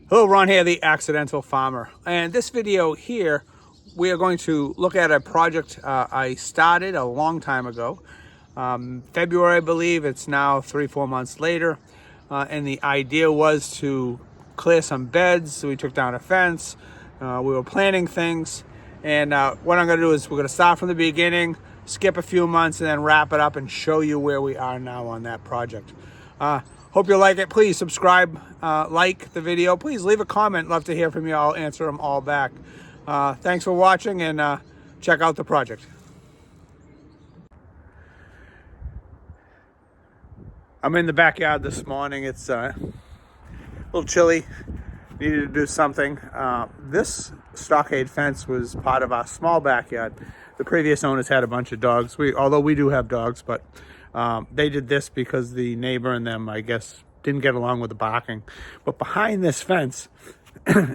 Hello, Ron here, the Accidental Farmer. And this video here, we are going to look at a project I started a long time ago. February, I believe. It's now 3-4 months later. And the idea was to clear some beds. So we took down a fence. We were planting things. And what I'm going to do is we're going to start from the beginning, skip a few months, and then wrap it up and show you where we are now on that project. Hope you like it. Please subscribe, like the video. Please leave a comment. Love to hear from you. I'll answer them all back. Thanks for watching, and check out the project. I'm in the backyard this morning. It's a little chilly. Needed to do something. This stockade fence was part of our small backyard. The previous owners had a bunch of dogs. Although we do have dogs, but they did this because the neighbor and them, I guess, didn't get along with the barking. But behind this fence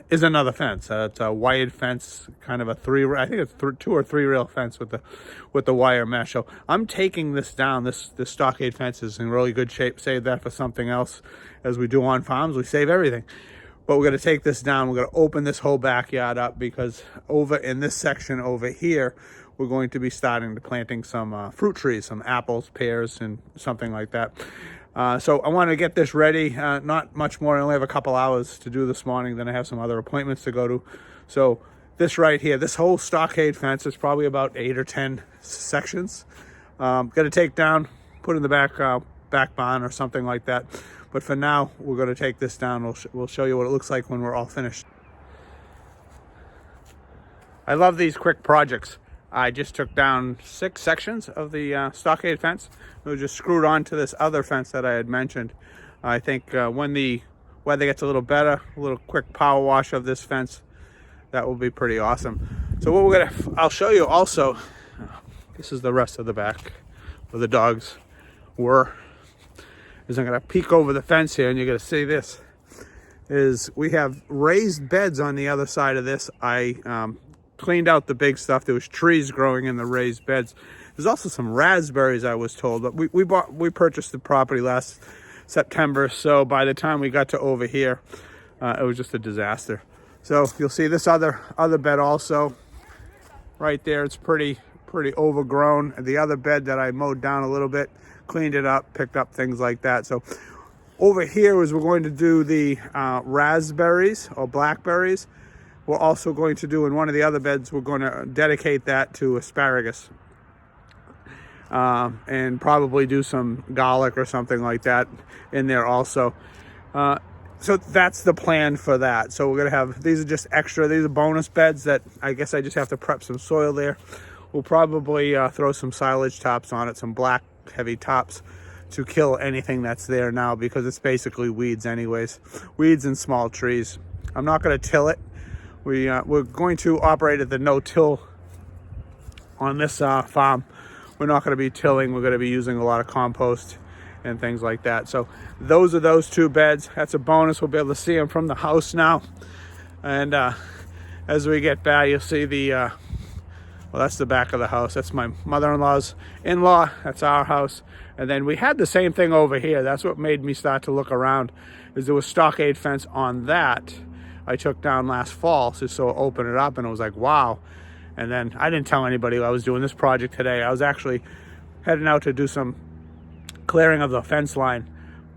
is another fence. It's a wired fence, kind of a I think it's 2 or 3 rail fence with the wire mesh. So I'm taking this down. This stockade fence is in really good shape. Save that for something else. As we do on farms, we save everything. But we're going to take this down. We're going to open this whole backyard up because over in this section over here, we're going to be starting to planting some fruit trees, some apples, pears, and something like that. So I want to get this ready. Not much more. I only have a couple hours to do this morning. Then I have some other appointments to go to. So this right here, this whole stockade fence is probably about 8 or 10 sections. Got to take down, put in the back barn or something like that. But for now, we're going to take this down. We'll show you what it looks like when we're all finished. I love these quick projects. I just took down 6 sections of the stockade fence. It was just screwed onto this other fence that I had mentioned. I think when the weather gets a little better, a little quick power wash of this fence, that will be pretty awesome. So what I'll show you also, this is the rest of the back where the dogs were. I'm going to peek over the fence here and you're going to see this. We have raised beds on the other side of this. I cleaned out the big stuff. There was trees growing in the raised beds. There's also some raspberries, I was told, but we purchased the property last September, so by the time we got to over here, it was just a disaster. So you'll see this other bed also right there. It's pretty overgrown. The other bed that I mowed down a little bit, cleaned it up, picked up things like that. So over here is we're going to do the raspberries or blackberries. We're also going to do in one of the other beds, we're going to dedicate that to asparagus. And probably do some garlic or something like that in there also. So that's the plan for that. So we're going to have, these are just extra, these are bonus beds that I guess I just have to prep some soil there. We'll probably throw some silage tops on it, some black heavy tops to kill anything that's there now because it's basically weeds anyways. Weeds and small trees. I'm not going to till it. We're going to operate at the no-till on this farm. We're not going to be tilling. We're going to be using a lot of compost and things like that. So those are those 2 beds. That's a bonus. We'll be able to see them from the house now. And as we get back, you'll see well, that's the back of the house. That's my mother-in-law's in-law. That's our house. And then we had the same thing over here. That's what made me start to look around, is there was stockade fence on that I took down last fall. So open it up and it was like, wow. And then I didn't tell anybody I was doing this project today. I was actually heading out to do some clearing of the fence line.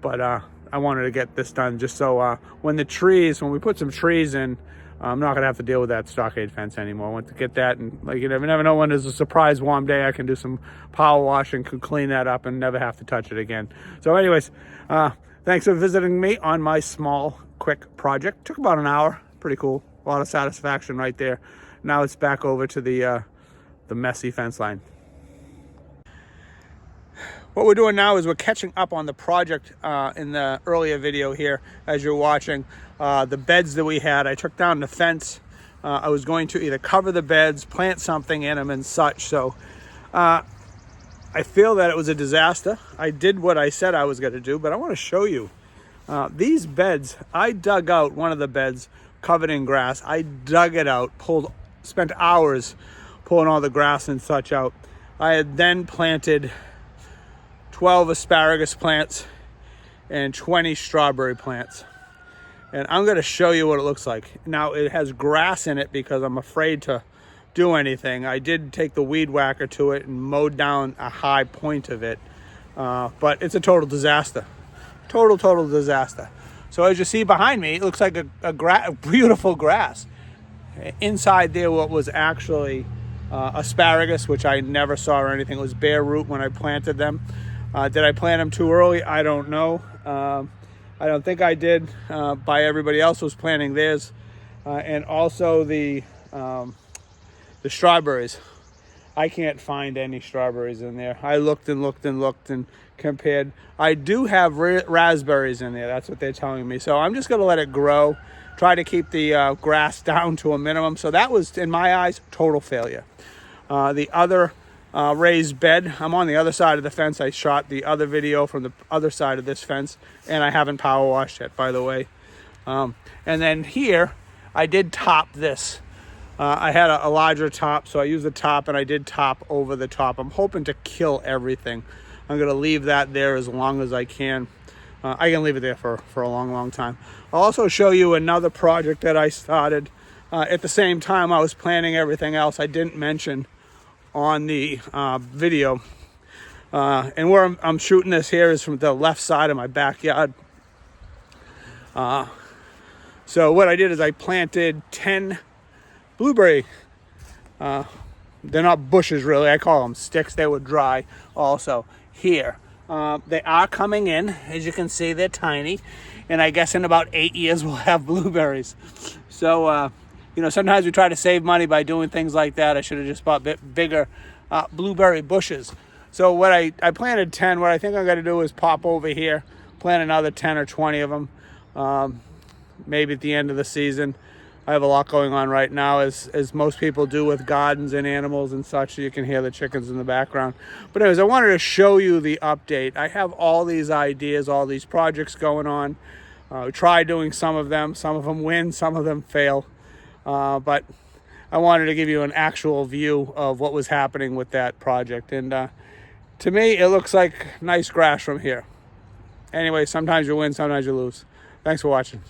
But I wanted to get this done just so when we put some trees in, I'm not going to have to deal with that stockade fence anymore. I want to get that, and like, you never know when there's a surprise warm day, I can do some power wash and can clean that up and never have to touch it again. So anyways, thanks for visiting me on my small, quick project. Took about an hour. Pretty cool. A lot of satisfaction right there. Now it's back over to the messy fence line. What we're doing now is we're catching up on the project in the earlier video here as you're watching. The beds that we had, I took down the fence. I was going to either cover the beds, plant something in them and such. So I feel that it was a disaster. I did what I said I was going to do, but I want to show you. These beds, I dug out one of the beds covered in grass. I dug it out, spent hours pulling all the grass and such out. I had then planted 12 asparagus plants and 20 strawberry plants. And I'm going to show you what it looks like. Now, it has grass in it because I'm afraid to do anything. I did take the weed whacker to it and mowed down a high point of it. But it's a total disaster. Total disaster. So as you see behind me, it looks like a beautiful grass. Inside there, what was actually asparagus, which I never saw or anything. It was bare root when I planted them. Did I plant them too early? I don't know. I don't think I did. By everybody else was planting theirs. And also the strawberries. I can't find any strawberries in there. I looked and compared. I do have raspberries in there. That's what they're telling me. So I'm just going to let it grow. Try to keep the grass down to a minimum. So that was, in my eyes, total failure. The other raised bed, I'm on the other side of the fence. I shot the other video from the other side of this fence, and I haven't power washed yet, by the way. And then here, I did top this. I had a larger top, so I used the top, and I did top over the top. I'm hoping to kill everything. I'm going to leave that there as long as I can. I can leave it there for a long time. I'll also show you another project that I started at the same time I was planning everything else I didn't mention on the video. And where I'm shooting this here is from the left side of my backyard. So what I did is I planted 10 blueberry. They're not bushes really. I call them sticks. They were dry also here. They are coming in. As you can see, they're tiny. And I guess in about 8 years, we'll have blueberries. So, sometimes we try to save money by doing things like that. I should have just bought bigger blueberry bushes. So what I planted 10. What I think I'm going to do is pop over here, plant another 10 or 20 of them. Maybe at the end of the season. I have a lot going on right now, as most people do with gardens and animals and such. You can hear the chickens in the background. But anyways, I wanted to show you the update. I have all these ideas, all these projects going on. Try doing some of them. Some of them win, some of them fail. But I wanted to give you an actual view of what was happening with that project. And to me, it looks like nice grass from here. Anyway, sometimes you win, sometimes you lose. Thanks for watching.